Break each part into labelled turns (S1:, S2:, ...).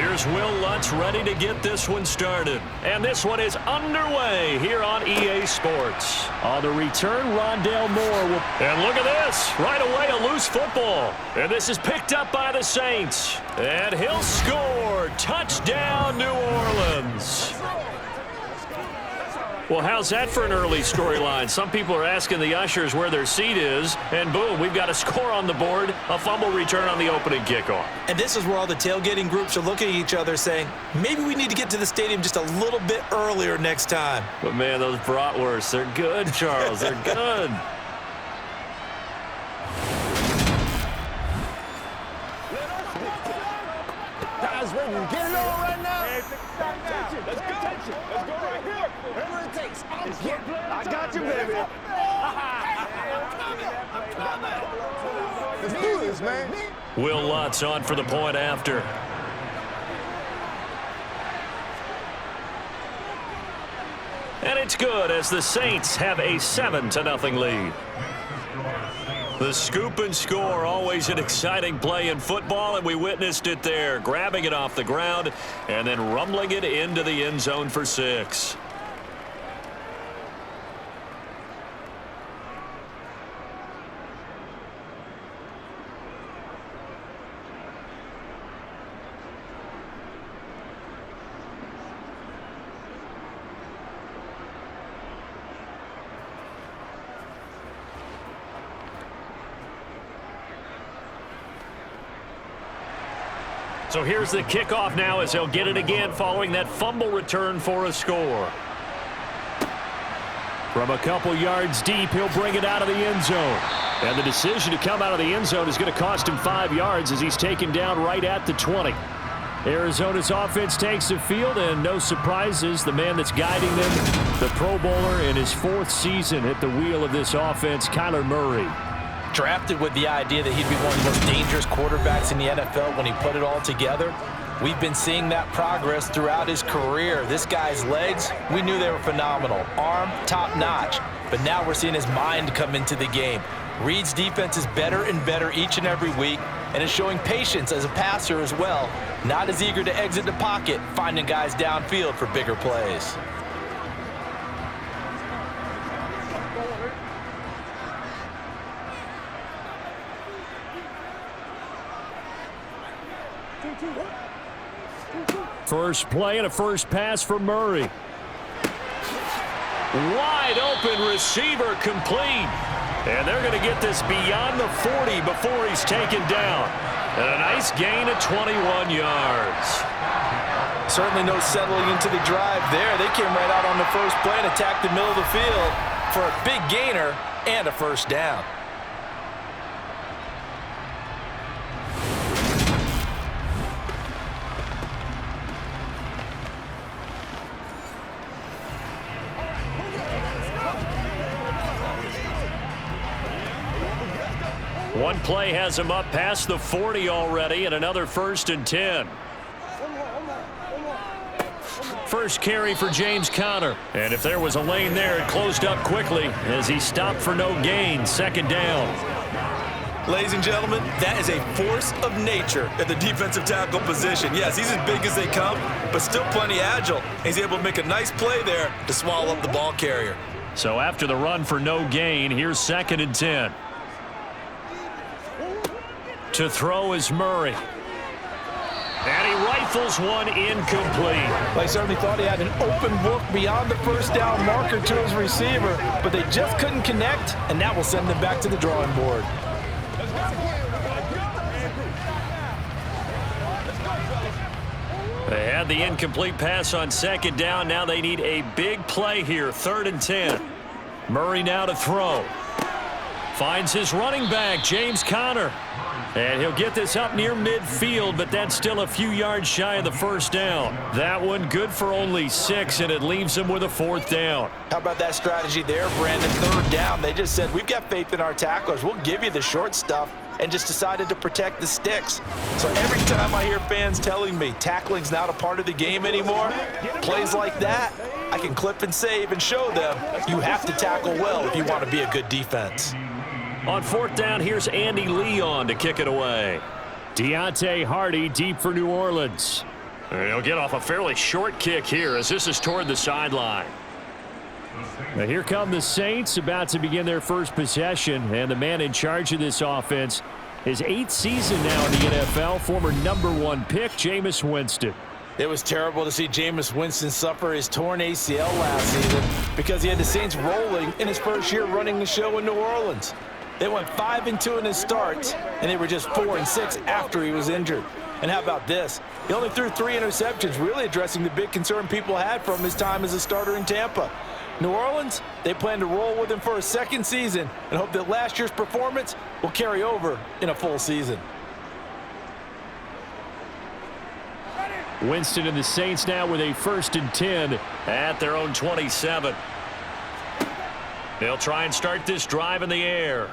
S1: Here's Will Lutz ready to get this one started. And this one is underway here on EA Sports. On the return, Rondale Moore will... And look at this. Right away, a loose football. And this is picked up by the Saints. And he'll score. Touchdown, New Orleans. Well, how's that for an early storyline? Some people are asking the ushers where their seat is, and boom, we've got a score on the board, a fumble return on the opening kickoff.
S2: And this is where all the tailgating groups are looking at each other saying, maybe we need to get to the stadium just a little bit earlier next time.
S1: But, man, those bratwursts, they're good, Charles. They're good.
S3: Guys, ready to get it on right now? Let's go. Let's go right here. Whatever it takes. I got you, baby. Let's do this, man.
S1: Will Lutz on for the point after. And it's good as the Saints have a 7-0 lead. The scoop and score, always an exciting play in football, and we witnessed it there, grabbing it off the ground and then rumbling it into the end zone for 6. So here's the kickoff now as he'll get it again following that fumble return for a score. From a couple yards deep, he'll bring it out of the end zone. And the decision to come out of the end zone is going to cost him 5 yards as he's taken down right at the 20. Arizona's offense takes the field, and no surprises, the man that's guiding them, the Pro Bowler in his 4th season at the wheel of this offense, Kyler Murray.
S2: Drafted with the idea that he'd be one of the most dangerous quarterbacks in the NFL when he put it all together. We've been seeing that progress throughout his career. This guy's legs, we knew they were phenomenal. Arm, top-notch. But now we're seeing his mind come into the game. Reed's defense is better and better each and every week, and is showing patience as a passer as well. Not as eager to exit the pocket, finding guys downfield for bigger plays.
S1: First play and a first pass for Murray. Wide open receiver complete. And they're going to get this beyond the 40 before he's taken down. And a nice gain of 21 yards.
S2: Certainly no settling into the drive there. They came right out on the first play and attacked the middle of the field for a big gainer and a first down.
S1: One play has him up past the 40 already, and another 1st and 10. First carry for James Conner. And if there was a lane there, it closed up quickly as he stopped for no gain. 2nd down.
S2: Ladies and gentlemen, that is a force of nature at the defensive tackle position. Yes, he's as big as they come, but still plenty agile. He's able to make a nice play there to swallow up the ball carrier.
S1: So after the run for no gain, here's 2nd and 10. To throw is Murray. And he rifles one incomplete.
S2: They certainly thought he had an open book beyond the first down marker to his receiver, but they just couldn't connect, and that will send them back to the drawing board.
S1: They had the incomplete pass on 2nd down. Now they need a big play here. 3rd and 10. Murray now to throw. Finds his running back, James Conner. And he'll get this up near midfield, but that's still a few yards shy of the first down. That one good for only 6, and it leaves him with a 4th down.
S2: How about that strategy there, Brandon? 3rd down. They just said, we've got faith in our tacklers. We'll give you the short stuff, and just decided to protect the sticks. So every time I hear fans telling me tackling's not a part of the game anymore, plays like that, I can clip and save and show them you have to tackle well if you want to be a good defense.
S1: On 4th down, here's Andy Leon to kick it away. Deontay Hardy deep for New Orleans. He'll get off a fairly short kick here as this is toward the sideline. Now here come the Saints about to begin their first possession, and the man in charge of this offense, his 8th season now in the NFL, former #1 pick, Jameis Winston.
S2: It was terrible to see Jameis Winston suffer his torn ACL last season because he had the Saints rolling in his first year running the show in New Orleans. They went 5-2 in his starts, and they were just 4-6 after he was injured. And how about this? He only threw 3 interceptions, really addressing the big concern people had from his time as a starter in Tampa. New Orleans, they plan to roll with him for a second season and hope that last year's performance will carry over in a full season.
S1: Winston and the Saints now with a 1st and 10 at their own 27. They'll try and start this drive in the air.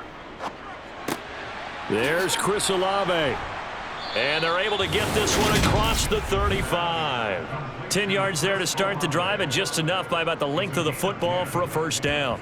S1: There's Chris Olave. And they're able to get this one across the 35. 10 yards there to start the drive, and just enough by about the length of the football for a first down.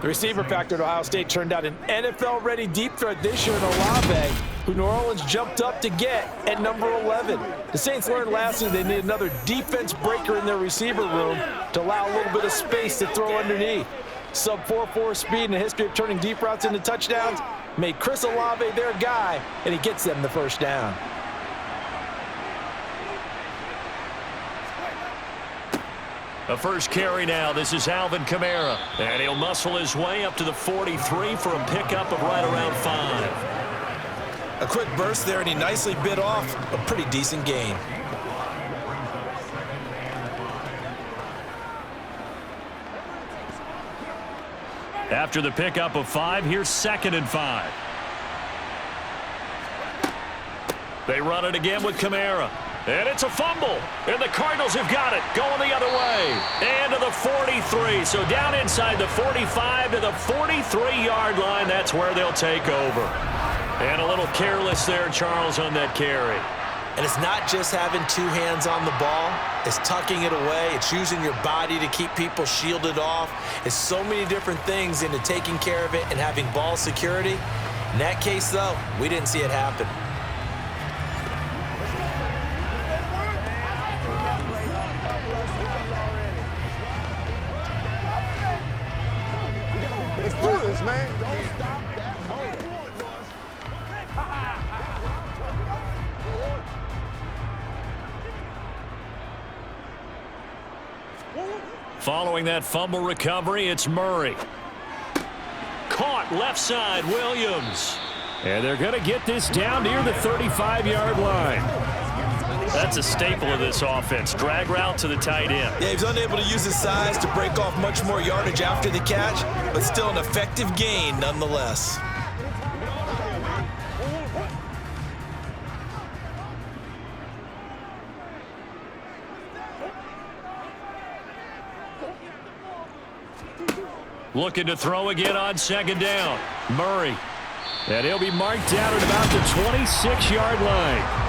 S2: The receiver factor at Ohio State turned out an NFL-ready deep threat this year in Olave, who New Orleans jumped up to get at number 11. The Saints learned last season they need another defense breaker in their receiver room to allow a little bit of space to throw underneath. Sub 4.4 speed and a history of turning deep routes into touchdowns made Chris Olave their guy, and he gets them the first down.
S1: The first carry now. This is Alvin Kamara. And he'll muscle his way up to the 43 for a pickup of right around 5.
S2: A quick burst there, and he nicely bit off a pretty decent gain.
S1: After the pickup of 5, here's 2nd and 5. They run it again with Kamara. And it's a fumble. And the Cardinals have got it. Going the other way. And to the 43. So down inside the 45 to the 43-yard line. That's where they'll take over. And a little careless there, Charles, on that carry.
S2: And it's not just having 2 hands on the ball. It's tucking it away. It's using your body to keep people shielded off. It's so many different things into taking care of it and having ball security. In that case, though, we didn't see it happen.
S3: Let's do this, man. Don't stop that.
S1: Following that fumble recovery, it's Murray. Caught left side, Williams. And they're going to get this down near the 35-yard line. That's a staple of this offense. Drag route to the tight end.
S2: Yeah, he's unable to use his size to break off much more yardage after the catch, but still an effective gain nonetheless.
S1: Looking to throw again on 2nd down. Murray. And he'll be marked down at about the 26-yard line.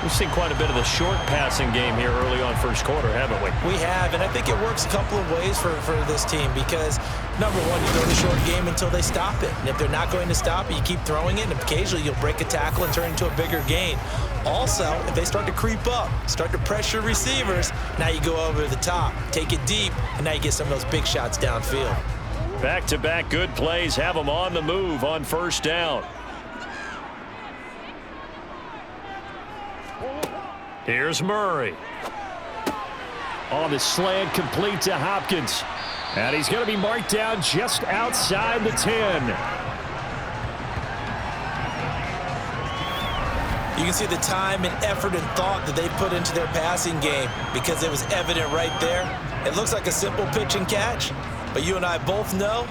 S1: We've seen quite a bit of the short passing game here early on first quarter, haven't we?
S2: We have, and I think it works a couple of ways for this team because, number one, you throw the short game until they stop it. And if they're not going to stop it, you keep throwing it, and occasionally you'll break a tackle and turn it into a bigger gain. Also, if they start to creep up, start to pressure receivers, now you go over the top, take it deep, and now you get some of those big shots downfield.
S1: Back-to-back good plays have them on the move on 1st down. Here's Murray. On the slant, complete to Hopkins. And he's going to be marked down just outside the 10.
S2: You can see the time and effort and thought that they put into their passing game because it was evident right there. It looks like a simple pitch and catch, but you and I both know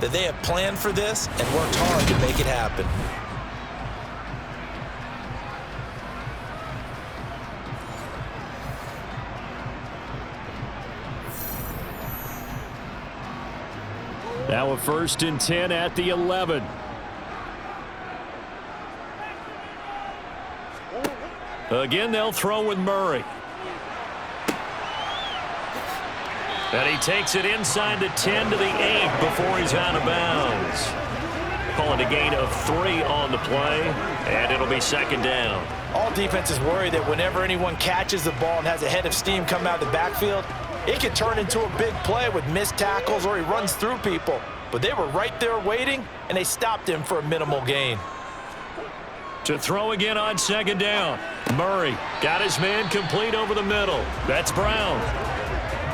S2: that they have planned for this and worked hard to make it happen.
S1: Now a 1st and 10 at the 11. Again, they'll throw with Murray. And he takes it inside the 10 to the 8 before he's out of bounds. call it a gain of 3 on the play, and it'll be second down.
S2: All defenses worry that whenever anyone catches the ball and has a head of steam come out of the backfield, it can turn into a big play with missed tackles or he runs through people. But they were right there waiting, and they stopped him for a minimal gain.
S1: To throw again on second down. Murray got his man complete over the middle. That's Brown.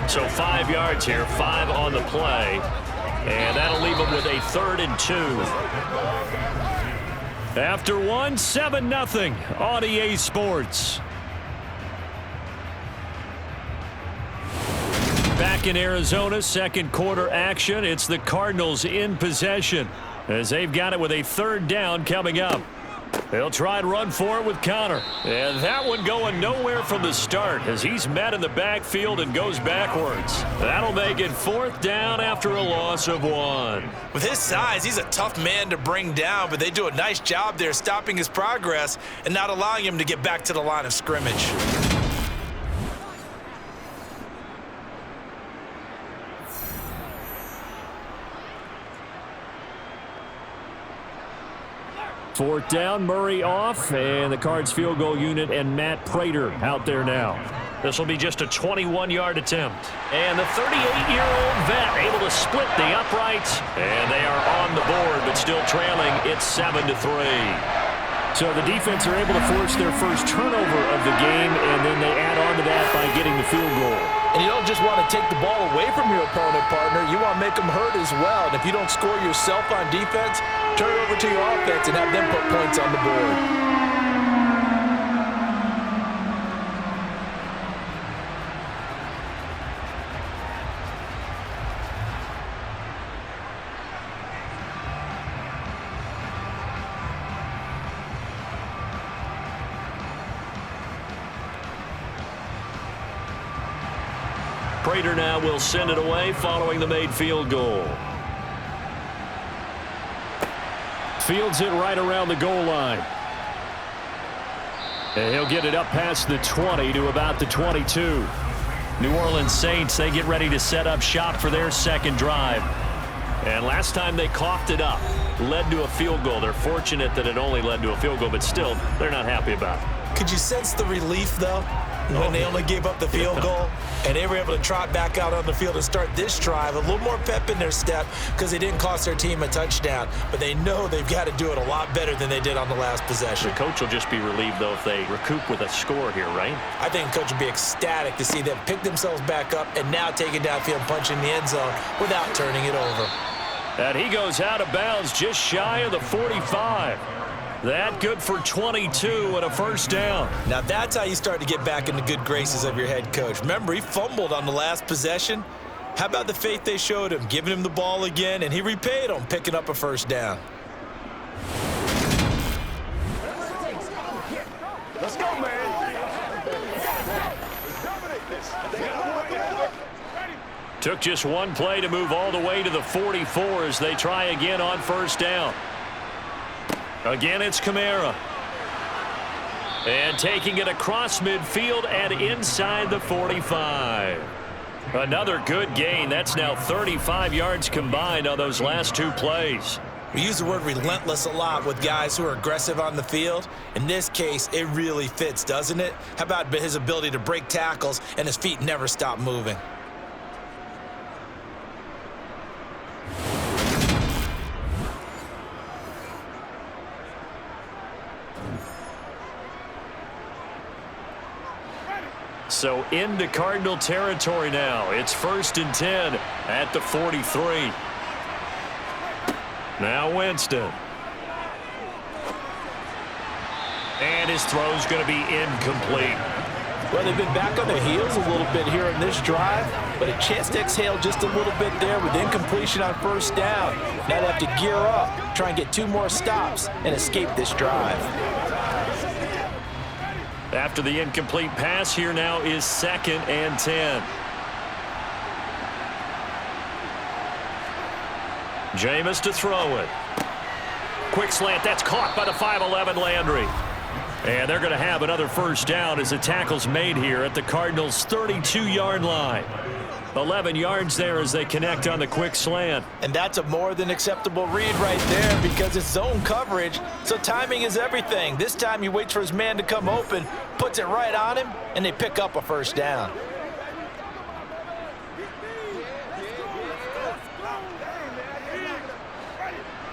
S1: So 5 yards here, 5 on the play. And that'll leave him with a 3rd and 2. After one, 7-0 on EA Sports. Back in Arizona, second quarter action. It's the Cardinals in possession as they've got it with a 3rd down coming up. They'll try and run for it with Connor. And that one going nowhere from the start as he's met in the backfield and goes backwards. That'll make it 4th down after a loss of 1.
S2: With his size, he's a tough man to bring down, but they do a nice job there stopping his progress and not allowing him to get back to the line of scrimmage.
S1: Fourth down, Murray off, and the Cards field goal unit and Matt Prater out there now. This will be just a 21-yard attempt. And the 38-year-old vet able to split the uprights, and they are on the board, but still trailing. It's 7-3. So the defense are able to force their first turnover of the game, and then they add on to that by getting the field goal.
S2: And you don't just want to take the ball away from your opponent, partner. You want to make them hurt as well. And if you don't score yourself on defense, turn it over to your offense and have them put points on the board.
S1: Prater now will send it away following the made field goal. Fields it right around the goal line. And he'll get it up past the 20 to about the 22. New Orleans Saints, they get ready to set up shop for their second drive. And last time they coughed it up, led to a field goal. They're fortunate that it only led to a field goal, but still, they're not happy about it.
S2: Could you sense the relief, though, when they only gave up the field goal? And they were able to trot back out on the field and start this drive. A little more pep in their step because they didn't cost their team a touchdown. But they know they've got to do it a lot better than they did on the last possession.
S1: The coach will just be relieved, though, if they recoup with a score here, right?
S2: I think the coach would be ecstatic to see them pick themselves back up and now take it downfield and punch in the end zone without turning it over.
S1: And he goes out of bounds just shy of the 45. That good for 22 and a first down.
S2: Now that's how you start to get back in the good graces of your head coach. Remember, he fumbled on the last possession. How about the faith they showed him, giving him the ball again, and he repaid them, picking up a first down.
S3: Let's go, man.
S1: Took just one play to move all the way to the 44 as they try again on first down. Again, it's Kamara. And taking it across midfield and inside the 45. Another good gain. That's now 35 yards combined on those last 2 plays.
S2: We use the word relentless a lot with guys who are aggressive on the field. In this case, it really fits, doesn't it? How about his ability to break tackles and his feet never stop moving?
S1: So into Cardinal territory now. It's 1st and 10 at the 43. Now Winston. And his throw's going to be incomplete.
S2: Well, they've been back on their heels a little bit here in this drive, but a chance to exhale just a little bit there with incompletion on first down. Now they have to gear up, try and get 2 more stops, and escape this drive.
S1: After the incomplete pass, here now is 2nd and 10. Jameis to throw it. Quick slant, that's caught by the 5'11" Landry. And they're going to have another first down as the tackle's made here at the Cardinals' 32-yard line. 11 yards there as they connect on the quick slant.
S2: And that's a more than acceptable read right there because it's zone coverage, so timing is everything. This time he waits for his man to come open, puts it right on him, and they pick up a first down.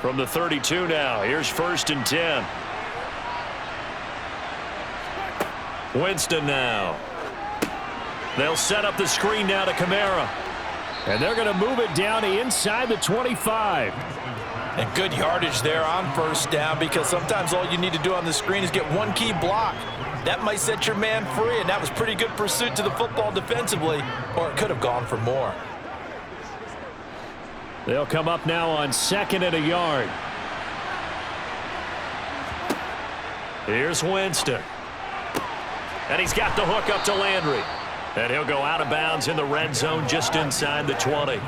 S1: From the 32 now, here's 1st and 10. Winston now. They'll set up the screen now to Kamara. And they're going to move it down inside the 25.
S2: And good yardage there on first down because sometimes all you need to do on the screen is get one key block. That might set your man free, and that was pretty good pursuit to the football defensively, or it could have gone for more.
S1: They'll come up now on 2nd and a yard. Here's Winston. And he's got the hook up to Landry. And he'll go out of bounds in the red zone just inside the 20.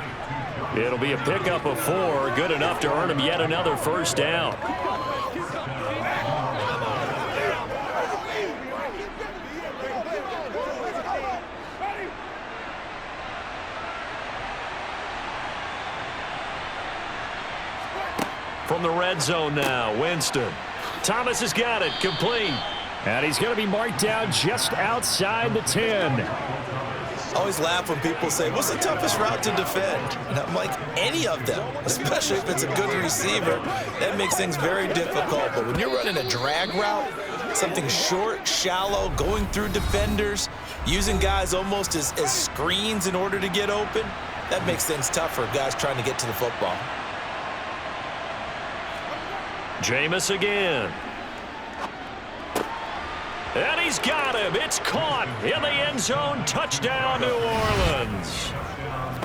S1: It'll be a pickup of 4, good enough to earn him yet another first down. From the red zone now, Winston. Thomas has got it, complete. And he's going to be marked down just outside the 10.
S2: I always laugh when people say, what's the toughest route to defend? And I'm like, any of them, especially if it's a good receiver. That makes things very difficult. But when you're running a drag route, something short, shallow, going through defenders, using guys almost as screens in order to get open, that makes things tough for guys trying to get to the football.
S1: Jameis again. And he's got him. It's caught in the end zone. Touchdown, New Orleans.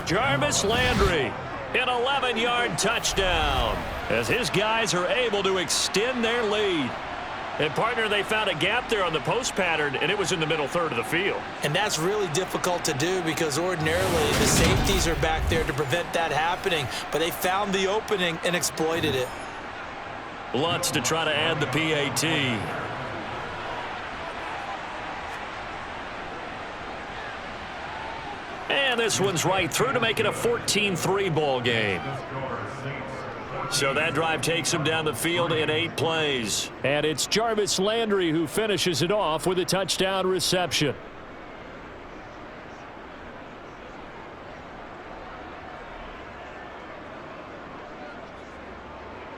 S1: Jarvis Landry, an 11-yard touchdown, as his guys are able to extend their lead. And, partner, they found a gap there on the post pattern, and it was in the middle third of the field.
S2: And that's really difficult to do because ordinarily the safeties are back there to prevent that happening. But they found the opening and exploited it.
S1: Lutz to try to add the PAT. And this one's right through to make it a 14-3 ball game. So that drive takes him down the field in 8 plays. And it's Jarvis Landry who finishes it off with a touchdown reception.